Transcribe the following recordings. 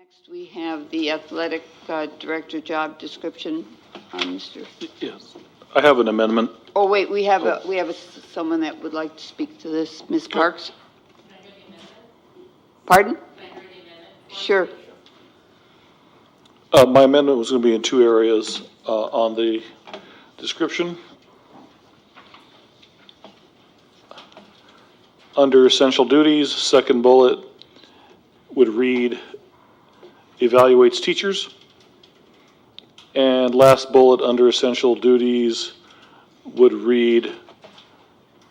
Next, we have the athletic director job description, Mr. Yes, I have an amendment. Oh, wait, we have someone that would like to speak to this, Ms. Parks. Pardon? Sure. My amendment was going to be in two areas on the description. Under essential duties, second bullet would read evaluates teachers. And last bullet under essential duties would read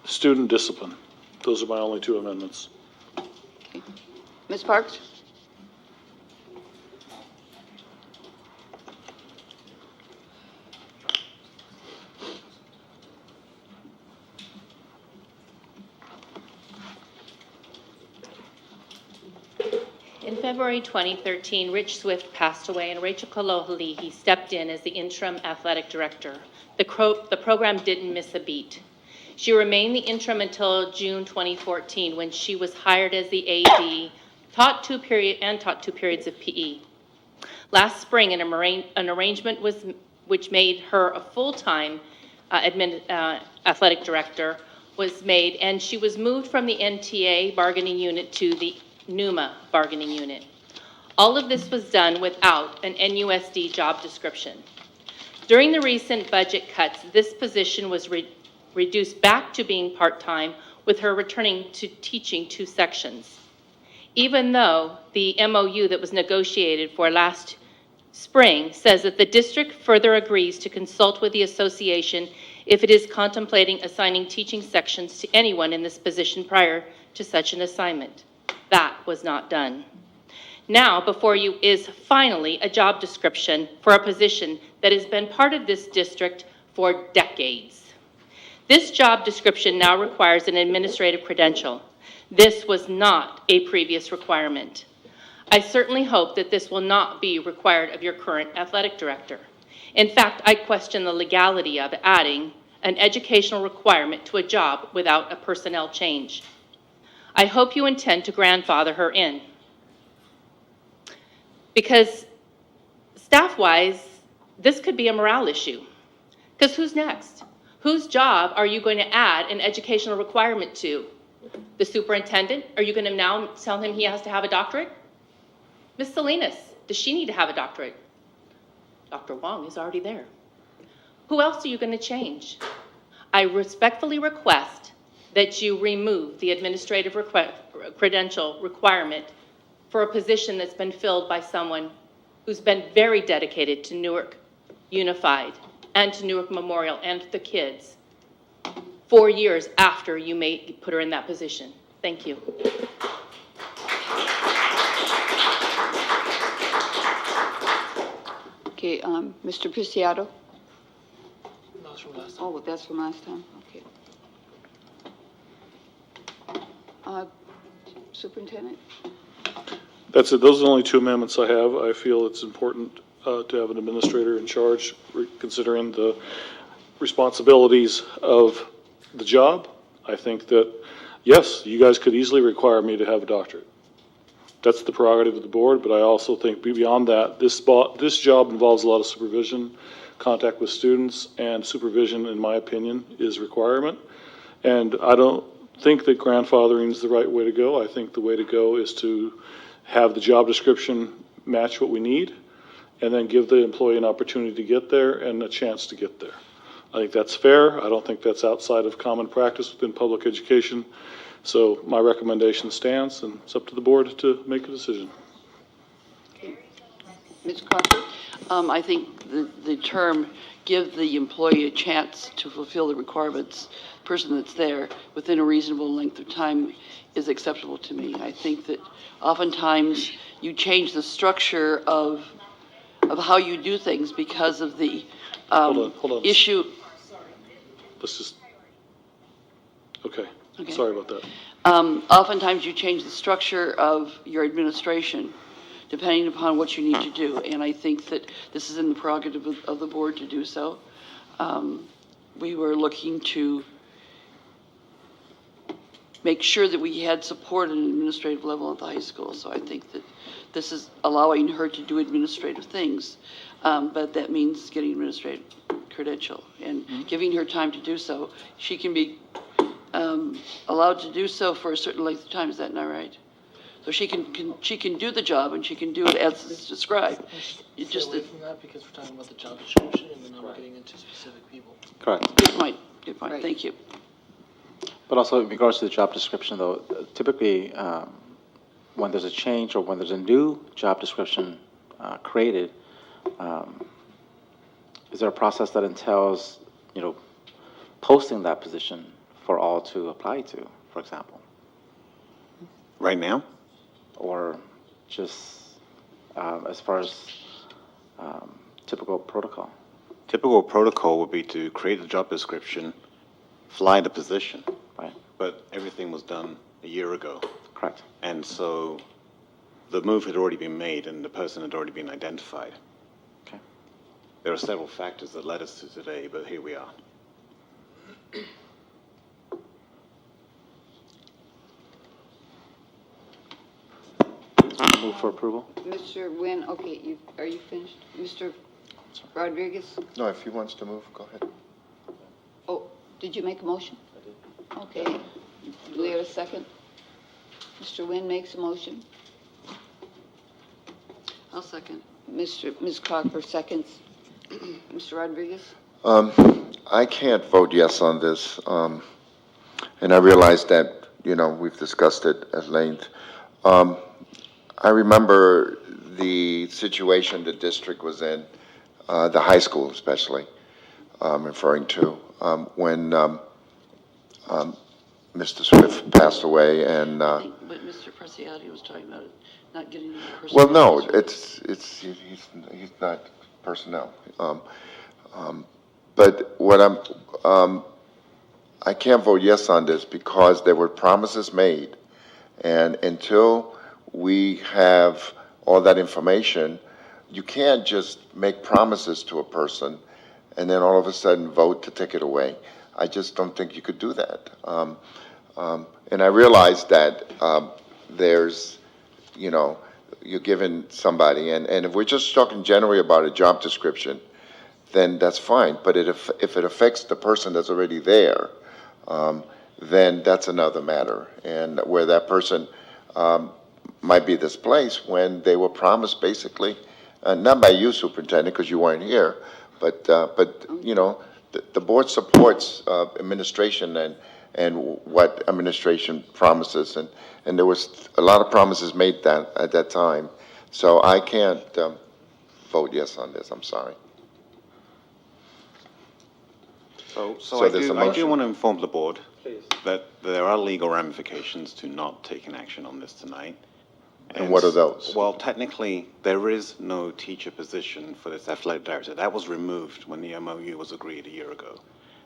student discipline. Those are my only two amendments. Okay. Ms. Parks? In February 2013, Rich Swift passed away and Rachel Kalohalihi stepped in as the interim athletic director. The program didn't miss a beat. She remained the interim until June 2014 when she was hired as the AD, taught two periods of PE. Last spring, an arrangement which made her a full-time athletic director was made, and she was moved from the NTA bargaining unit to the NUMA bargaining unit. All of this was done without an NUSD job description. During the recent budget cuts, this position was reduced back to being part-time, with her returning to teaching two sections. Even though the MOU that was negotiated for last spring says that the district further agrees to consult with the association if it is contemplating assigning teaching sections to anyone in this position prior to such an assignment. That was not done. Now, before you is finally a job description for a position that has been part of this district for decades. This job description now requires an administrative credential. This was not a previous requirement. I certainly hope that this will not be required of your current athletic director. In fact, I question the legality of adding an educational requirement to a job without a personnel change. I hope you intend to grandfather her in. Because staff-wise, this could be a morale issue. Because who's next? Whose job are you going to add an educational requirement to? The superintendent? Are you going to now tell him he has to have a doctorate? Ms. Salinas, does she need to have a doctorate? Dr. Wong is already there. Who else are you going to change? I respectfully request that you remove the administrative credential requirement for a position that's been filled by someone who's been very dedicated to Newark Unified and to Newark Memorial and the kids 4 years after you may put her in that position. Thank you. Okay, Mr. Preciado? That's from last time. Oh, that's from last time, okay. Superintendent? That's it. Those are the only two amendments I have. I feel it's important to have an administrator in charge, considering the responsibilities of the job. I think that, yes, you guys could easily require me to have a doctorate. That's the prerogative of the board, but I also think beyond that, this job involves a lot of supervision, contact with students, and supervision, in my opinion, is a requirement. And I don't think that grandfathering is the right way to go. I think the way to go is to have the job description match what we need, and then give the employee an opportunity to get there and a chance to get there. I think that's fair. I don't think that's outside of common practice within public education. So my recommendation stands, and it's up to the board to make a decision. Okay. Ms. Crawford? I think the term give the employee a chance to fulfill the requirements, person that's there within a reasonable length of time is acceptable to me. I think that oftentimes you change the structure of how you do things because of the Hold on. issue. Let's just, okay. Okay. Sorry about that. Oftentimes you change the structure of your administration depending upon what you need to do. And I think that this is in the prerogative of the board to do so. We were looking to make sure that we had support at an administrative level at the high school. So I think that this is allowing her to do administrative things, but that means getting administrative credential and giving her time to do so. She can be allowed to do so for a certain length of time, is that not right? So she can do the job and she can do it as it's described. It just, Stay away from that because we're talking about the job description and then now we're getting into specific people. Correct. good point, Right. thank you. But also in regards to the job description, though, typically, when there's a change or when there's a new job description created, is there a process that entails, posting that position for all to apply to, for example? Right now? Or just as far as typical protocol? Typical protocol would be to create a job description, fly the position. Right. But everything was done a year ago. Correct. And so the move had already been made and the person had already been identified. Okay. There are several factors that led us to today, but here we are. Move for approval? Mr. Nguyen, okay, are you finished? Mr. Rodriguez? No, if he wants to move, go ahead. Oh, did you make a motion? I did. Okay. Do we have a second? Mr. Nguyen makes a motion. I'll second. Ms. Crocker seconds. Mr. Rodriguez? I can't vote yes on this, and I realize that, we've discussed it at length. I remember the situation the district was in, the high school especially, referring to, when Mr. Swift passed away, and But Mr. Preciado was talking about it, not getting the person. well, no, he's not personnel. But what I can't vote yes on this because there were promises made, and until we have all that information, you can't just make promises to a person and then all of a sudden vote to take it away. I just don't think you could do that. And I realize that there's, you're giving somebody, and if we're just talking generally about a job description, then that's fine. But if it affects the person that's already there, then that's another matter. And where that person might be displaced when they were promised basically, not by you, Superintendent, because you weren't here, but the board supports administration and what administration promises, and there was a lot of promises made at that time. So I can't vote yes on this. I'm sorry. So there's a I do motion. want to inform the board Please. that there are legal ramifications to not taking action on this tonight. And what are those? Well, technically, there is no teacher position for this athletic director. That was removed when the MOU was agreed a year ago.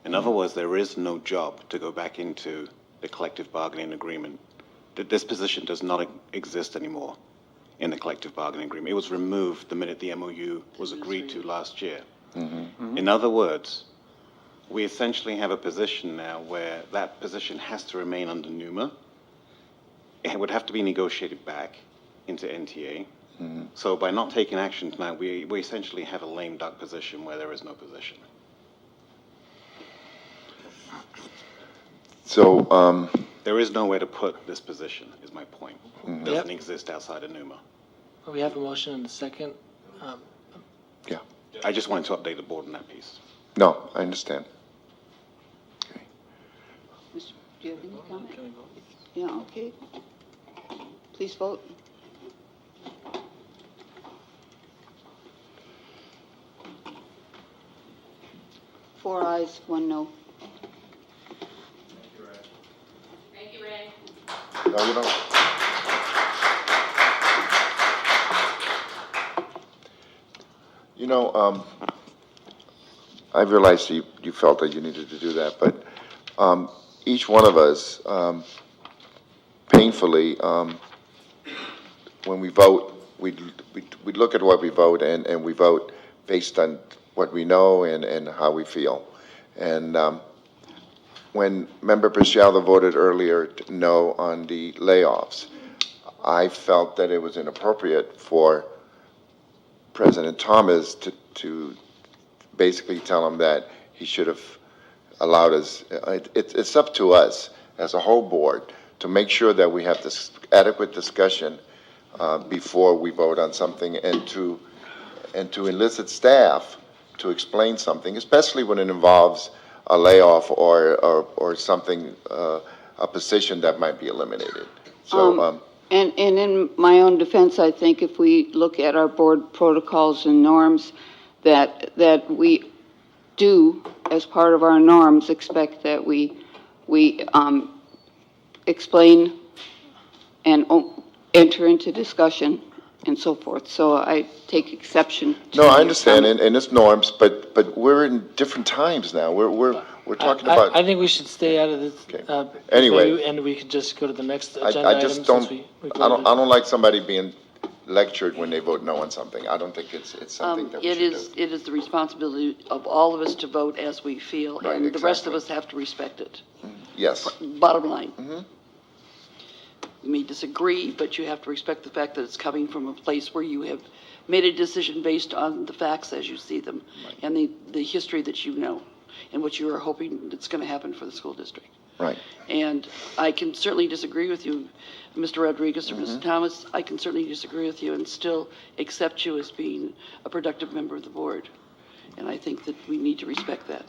In other words, there is no job to go back into the collective bargaining agreement. This position does not exist anymore in the collective bargaining agreement. It was removed the minute the MOU was agreed to last year. In other words, we essentially have a position now where that position has to remain under NUMA. It would have to be negotiated back into NTA. So by not taking action tonight, we essentially have a lame duck position where there is no position. So, There is nowhere to put this position, is my point. It doesn't Yep. exist outside of NUMA. We have a motion and a second. yeah, I just wanted to update the board on that piece. no, I understand. Do you have any comment? Can we vote? Yeah, okay. Please vote. Four ayes, one no. Thank you, Ray. No, you don't. I realized you felt that you needed to do that, but each one of us, painfully, when we vote, we look at what we vote, and we vote based on what we know and how we feel. And when Member Preciado voted earlier no on the layoffs, I felt that it was inappropriate for President Thomas to basically tell him that he should have allowed us, it's up to us as a whole board to make sure that we have this adequate discussion before we vote on something, and to elicit staff to explain something, especially when it involves a layoff or something, a position that might be eliminated. So, And in my own defense, I think if we look at our board protocols and norms, that we do, as part of our norms, expect that we explain and enter into discussion and so forth. So I take exception to no, I your understand, comment. and it's norms, but we're in different times now. We're talking about. I think we should stay out of this. Okay. Anyway. And we could just go to the next I agenda item just since don't, we I voted. don't like somebody being lectured when they vote no on something. I don't think it's something that we It should is, do. it is the responsibility of all of us to vote as we feel, Right, and the rest of exactly. us have to respect it. Yes, Bottom line. Mhm. You may disagree, but you have to respect the fact that it's coming from a place where you have made a decision based on the facts as you see them, and the history that you know, and what you are hoping that's going to happen for the school district. right. And I can certainly disagree with you, Mr. Rodriguez or Mm-hmm. Mr. Thomas. I can certainly disagree with you and still accept you as being a productive member of the board. And I think that we need to respect that.